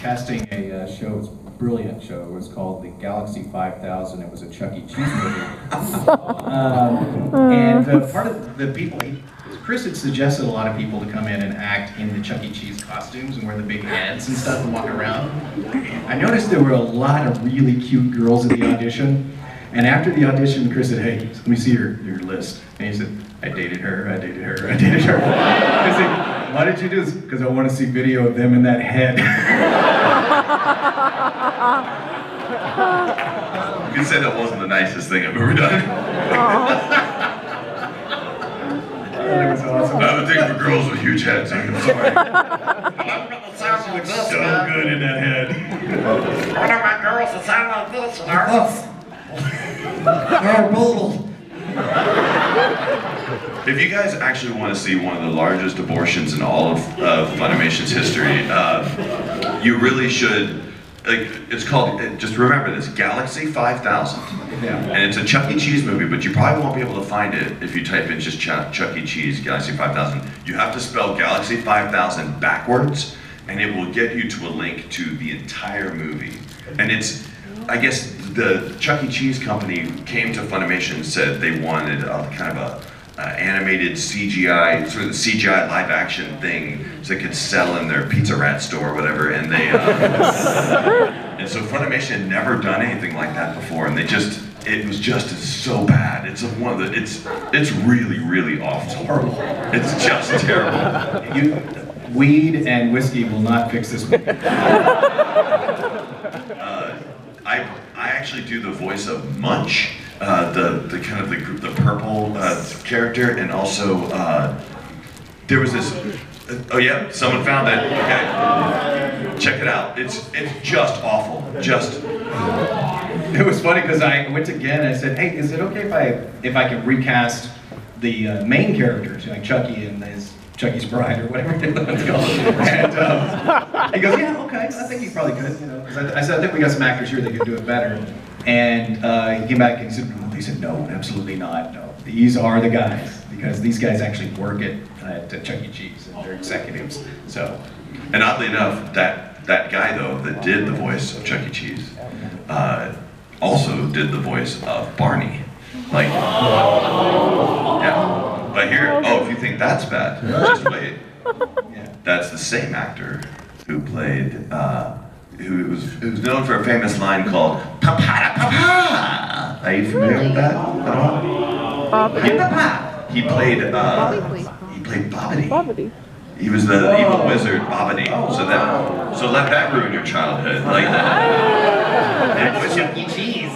casting a show. It was a brilliant show. It was called the Galaxy 5000. It was a Chuck E. Cheese movie. Part of the people, Chris had suggested a lot of people to come in and act in the Chuck E. Cheese costumes and wear the big heads and stuff and walk around. I noticed there were a lot of really cute girls in the audition. And after the audition, Chris said, "Hey, let me see your list." And he said, "I dated her, I dated her, I dated her." I said, "Why did you do this?" "Because I want to see video of them in that head." You can say that wasn't the nicest thing I've ever done. That was awesome. I have a thing for girls with huge heads. I'm sorry. Sounds like this, So good in that head. One of my girls that sound like this, you know? If you guys actually want to see one of the largest abortions in all of Funimation's history, you really should. Like, it's called, just remember this, Galaxy 5000. Yeah. And it's a Chuck E. Cheese movie, but you probably won't be able to find it if you type in just Chuck E. Cheese, Galaxy 5000. You have to spell Galaxy 5000 backwards, and it will get you to a link to the entire movie. And it's, I guess the Chuck E. Cheese company came to Funimation and said they wanted kind of a animated CGI, sort of the CGI live action thing so they could sell in their Pizza Rat store or whatever, and they, and so Funimation had never done anything like that before, and they just, it was just so bad. It's one of the, it's really, really awful. It's horrible. It's just terrible. Weed and whiskey will not fix this movie. I actually do the voice of Munch, the kind of the purple character, and also there was this. Oh yeah, someone found it. Okay, check it out. It's just awful. Just. It was funny because I went again and I said, "Hey, is it okay if I can recast the main characters, like Chucky and his Chucky's Bride or whatever it's called?" And he goes, "Yeah, okay, I think you probably could." You know, 'cause I said, "I think we got some actors here that could do it better." And he came back and said, "No, absolutely not. No, these are the guys because these guys actually work at Chuck E. Cheese and they're executives." So, and oddly enough, that guy though that did the voice of Chuck E. Cheese also did the voice of Barney. Like, yeah. But here, oh, if you think that's bad, just wait. yeah. That's the same actor who played, who's known for a famous line called "Papa, Papa." Are you familiar with that at all? Hey, Papa. He played Bobbity. He was the evil wizard Bobbity. So let that ruin your childhood. Like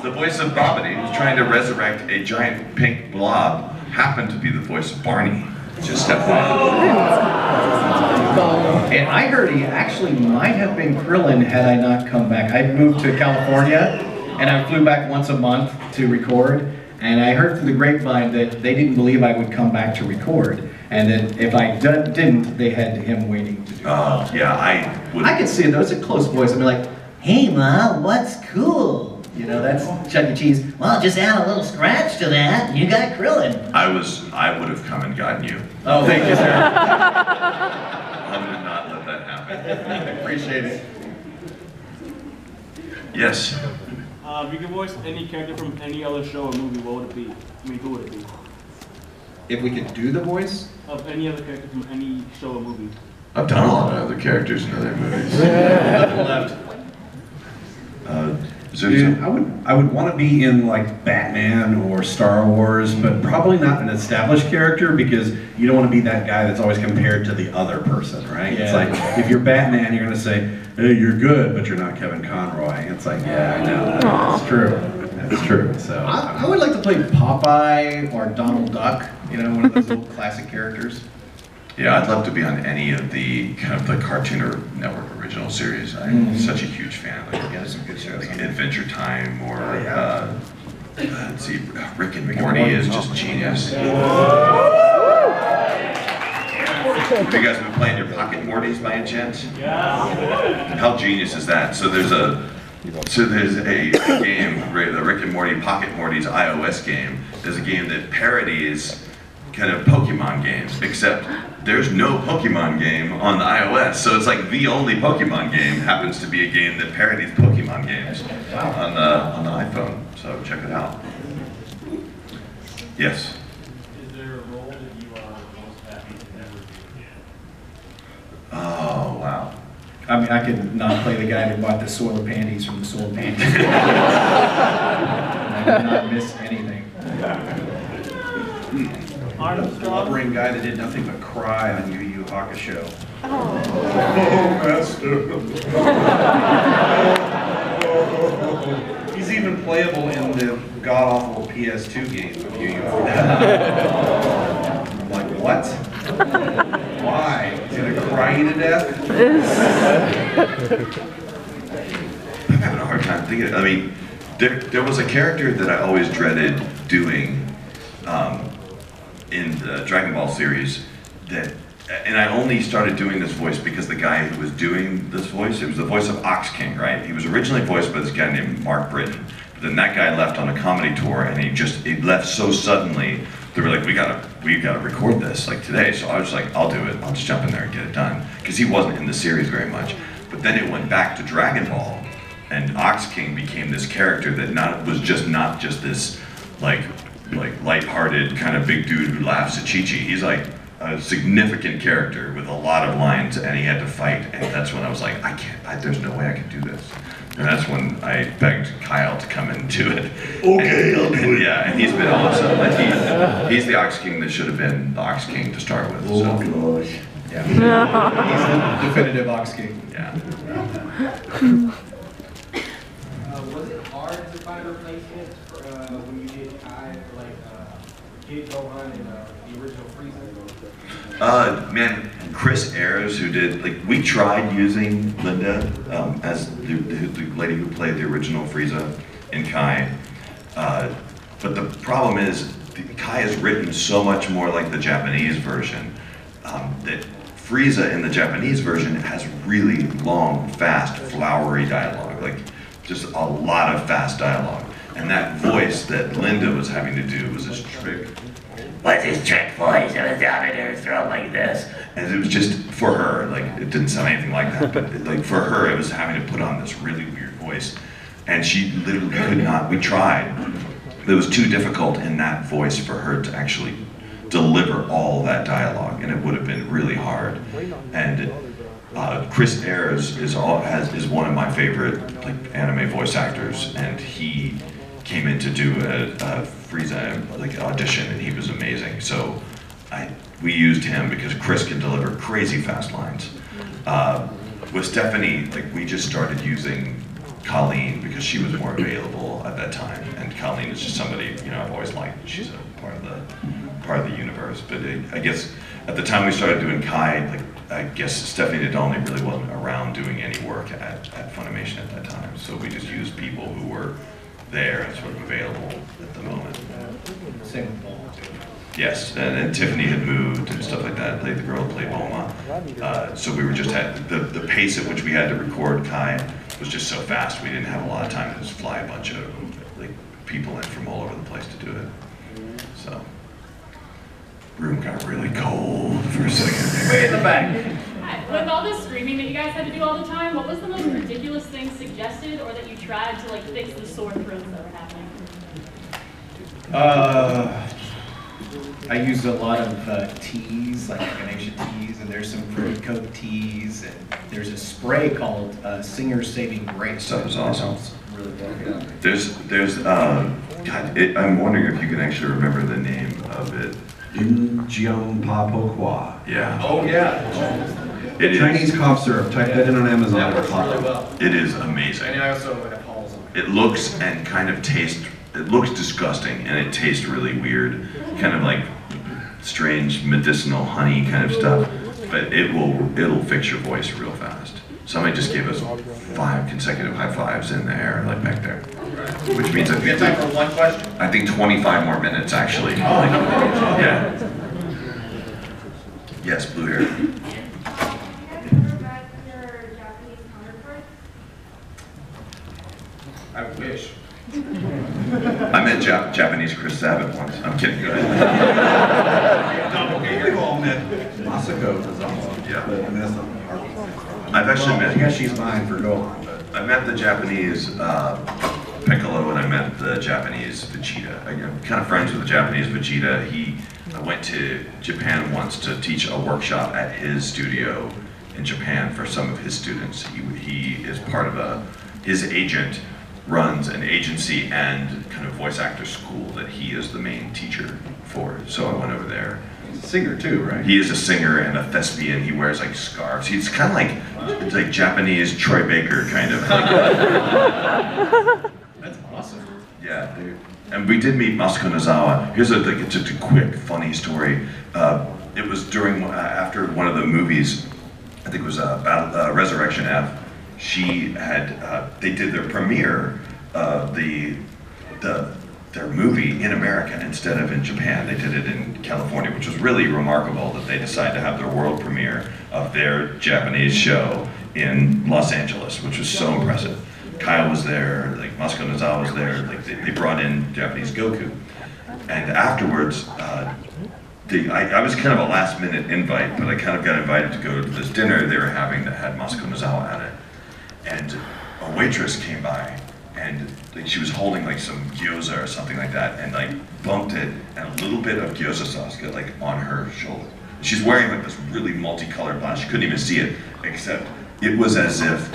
the voice of Bobbity, who's trying to resurrect a giant pink blob, happened to be the voice of Barney. Just FYI. And I heard he actually might have been Krillin had I not come back. I moved to California and I flew back once a month to record. And I heard through the grapevine that they didn't believe I would come back to record. And that if I didn't, they had him waiting to do it. Yeah, I could see it though, it's a close voice. I'd be like, "Hey Ma, what's cool?" You know, that's Chuck E. Cheese. "Well, just add a little scratch to that, and you got Krillin." I would have come and gotten you. Oh, thank you, sir. I would not let that happen. I appreciate it. Yes. If you could voice any character from any other show or movie, what would it be? I mean, who would it be? If we could do the voice? Of any other character from any show or movie. I've done a lot of other characters in other movies. Nothing left. Dude, I would want to be in like Batman or Star Wars, but probably not an established character because you don't want to be that guy that's always compared to the other person, right? Yeah. It's like if you're Batman, you're going to say, "Hey, you're good, but you're not Kevin Conroy." It's like, yeah, I know, that's true. That's true. So I would like to play Popeye or Donald Duck. You know, one of those little classic characters. Yeah, I'd love to be on any of the kind of the Cartoon Network original series. I'm such a huge fan. Like, Yeah, there's some good shows. like Adventure Time or let's see, Rick and Rick and Morty Morty is is just awesome. genius. Have you guys been playing your Pocket Mortys by any chance? Yeah. How genius is that? So there's a game, the Rick and Morty Pocket Morty's iOS game. There's a game that parodies kind of Pokemon games, except there's no Pokemon game on the iOS, so it's like the only Pokemon game happens to be a game that parodies Pokemon games on the iPhone. So check it out. Yes. Is there a role that you are most happy to never do again? Oh wow. I mean, I could not play the guy that bought the soiled panties from the soiled panties. I did not miss anything. Blubbering guy that did nothing but cry on Yu Yu Hakusho. Oh, master. He's even playable in the god-awful PS2 game of Yu Yu Hakusho. I'm like, what? Why? He's gonna cry you to death? I'm having a hard time thinking. I mean, there was a character that I always dreaded doing in the Dragon Ball series and I only started doing this voice because the guy who was doing this voice, it was the voice of Ox King, right? He was originally voiced by this guy named Mark Britton. But then that guy left on a comedy tour and he left so suddenly. They were like, we gotta record this like today. So I was like, I'll do it. I'll just jump in there and get it done. Because he wasn't in the series very much. But then it went back to Dragon Ball and Ox King became this character that not just this like lighthearted kind of big dude who laughs at Chi-Chi. He's like a significant character with a lot of lines, and he had to fight. And that's when I was like, there's no way I can do this. And that's when I begged Kyle to come and do it. Okay, I'll do it. Yeah, and he's been awesome. Like he's the Ox King that should have been the Ox King to start with. Oh So. gosh. Yeah. He's the definitive Ox King. Yeah. Was it hard to find replacements for, when you did Kai for like Kid Gohan and the original Frieza? Man, Chris Ayers, who did, we tried using Linda as the lady who played the original Frieza in Kai, but the problem is, Kai is written so much more like the Japanese version, that Frieza in the Japanese version has really long, fast, flowery dialogue, just a lot of fast dialogue. And that voice that Linda was having to do was this trick. What's his trick voice? It was down in her throat like this. And it was just, for her, it didn't sound anything like that, but for her, it was having to put on this really weird voice. And she literally could not, we tried. It was too difficult in that voice for her to actually deliver all that dialogue, and it would have been really hard. And Chris Ayers is one of my favorite anime voice actors, and he came in to do a Frieza audition, and he was amazing. So we used him because Chris can deliver crazy fast lines. With Stephanie, we just started using Colleen because she was more available at that time, and Colleen is just somebody I've always liked. She's a part of the universe. But I guess at the time we started doing Kai, I guess Stephanie Nadolny really wasn't around doing any work at Funimation at that time. So we just used people who were there and sort of available at the moment. Same with Bulma. Yes, and Tiffany had moved and stuff like that, the girl who played Bulma. So we were just the pace at which we had to record Kai was just so fast, we didn't have a lot of time to just fly a bunch of people in from all over the place to do it. So, room got really cold for a second. Way in the back. With all this screaming that you guys had to do all the time, what was the most ridiculous thing suggested or that you tried to fix the sore throats that were happening? I used a lot of teas, echinacea teas, and there's some fruit coat teas, and there's a spray called Singer's Saving Grace. That was awesome. Really well, yeah. There's I'm wondering if you can actually remember the name of it. Injiampapokwa. Yeah. Oh yeah. It is. Chinese cough syrup. Type that in on Amazon. That works really well. It is amazing. And I also have halls on it. It looks and kind of tastes, it looks disgusting and it tastes really weird, kind of like strange medicinal honey kind of stuff, but it'll fix your voice real fast. Somebody just gave us 5 consecutive high fives in the air, back there. Which means We have time for one question. I think 25 more minutes actually. Yeah. Yes, blue hair. I wish. I met Japanese Chris Sabat once. I'm kidding. Go ahead. We've all met Masako Nozawa. Yeah. But I mean, that's not hard. I've actually met. I guess she's mine for Gohan. But I met the Japanese Piccolo and I met the Japanese Vegeta. I'm kind of friends with the Japanese Vegeta. I went to Japan once to teach a workshop at his studio in Japan for some of his students. He is part of his agent runs an agency and kind of voice actor school that he is the main teacher for. So I went over there. he's a singer too, right? He is a singer and a thespian. He wears like scarves. He's kind of like Japanese Troy Baker kind of. That's awesome. Yeah, dude. And we did meet Masako Nozawa. Here's just a quick funny story. It was after one of the movies, I think it was Resurrection F. They did their premiere of their movie in America instead of in Japan. They did it in California, which was really remarkable that they decided to have their world premiere of their Japanese show in Los Angeles, which was so impressive. Kyle was there, like Masako Nozawa was there, like they brought in Japanese Goku. And afterwards, I was kind of a last minute invite, but I kind of got invited to go to this dinner they were having that had Masako Nozawa at it. And a waitress came by and like, she was holding like some gyoza or something like that and like bumped it and a little bit of gyoza sauce got like on her shoulder. She's wearing like this really multicolored blouse. She couldn't even see it, except it was as if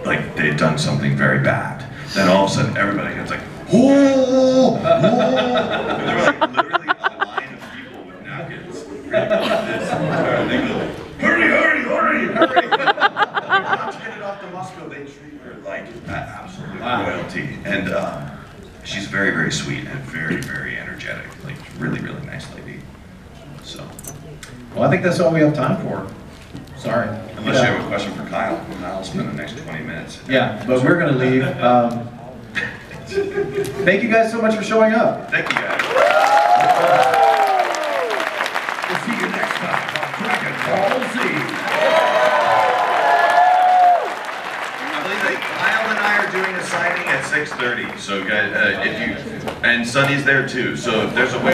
like they'd done something very bad. Then all of a sudden everybody gets like, oh, oh. And there were like literally a line of people with napkins ready to go like this. And they go, hurry, hurry, hurry, hurry. Not to get it off the Moscow, they treat her like absolute royalty. And she's very, very sweet and very, very energetic. Like really, really nice lady. So. Well, I think that's all we have time for. Sorry. Unless you have a question for Kyle, I'll spend the next 20 minutes. Yeah, but we're going to leave. Thank you guys so much for showing up. Thank you guys. We'll see you next time on Dragon Ball Z. I believe that Kyle and I are doing a signing at 6:30. So guys, and Sonny's there too. So if there's a way